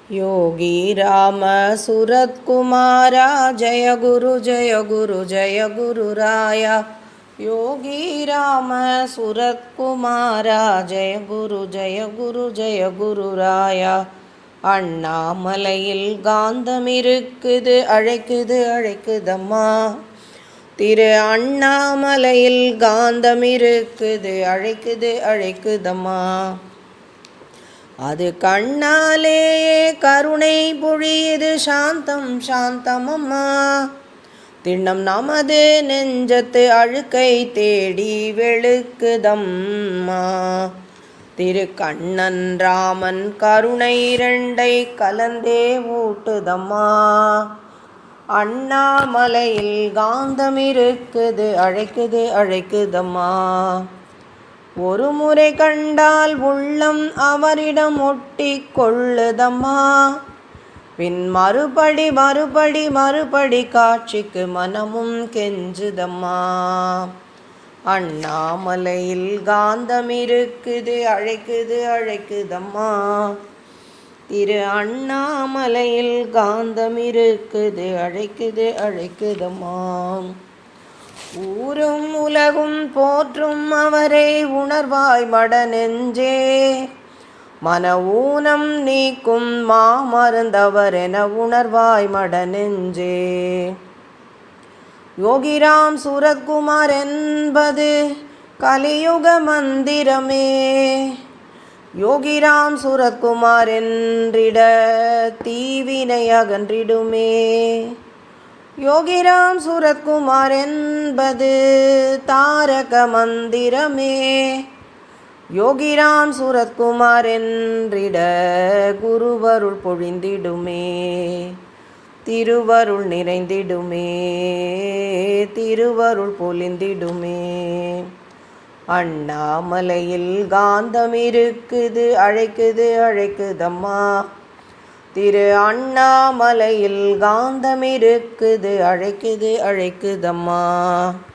योगी राम सूरत कुमारा जय गुरु जय गुरु राया। योगी राम सूरत कुमारा जय गुरु राया। அண்ணாமலையில் காந்தம் இருக்குது அழைக்குது அழைக்குதம்மா. திரு அண்ணாமலையில் காந்தம் இருக்குது அழைக்குது அழைக்குதம்மா. அது கண்ணாலேயே கருணை பொழியுது சாந்தம் சாந்தமம்மா. திண்ணம் நமது நெஞ்சத்து அழுக்கை தேடி வெளுக்குதம்மா. திரு கண்ணன் ராமன் கருணை இரண்டை கலந்தே ஊட்டுதம்மா. அண்ணாமலையில் காந்தம் இருக்குது அழைக்குது அழைக்குதம்மா. ஒரு முறை கண்டால் உள்ளம் அவரிடம் ஒட்டி கொள்ளுதம்மா. பின் மறுபடி மறுபடி மறுபடி காட்சிக்கு மனமும் கெஞ்சுதம்மா. அண்ணாமலையில் காந்தம் இருக்குது அழைக்குது அழைக்குதம்மா. திரு அண்ணாமலையில் காந்தம் இருக்குது அழைக்குது அழைக்குதம்மா. ஊரும் உலகும் போற்றும் அவரை உணர்வாய் மட நெஞ்சே. மன ஊனம் நீக்கும் மாமருந்தவர் என உணர்வாய் மட நெஞ்சே. யோகிராம் சூரத்குமார் என்பது கலியுக மந்திரமே. யோகிராம் சூரத்குமார் என்றிட தீவினை அகன்றிடுமே. யோகிராம் சூரத்குமார் என்பது தாரக மந்திரமே. யோகிராம் சூரத்குமார் என்றிட குருவருள் பொழிந்திடுமே. திருவருள் நிறைந்திடுமே திருவருள் பொழிந்திடுமே. அண்ணாமலையில் காந்தம் இருக்குது அழைக்குது அழைக்குதம்மா. திரு அண்ணாமலையில் காந்தம் இருக்குது அழைக்குது அழைக்குதம்மா.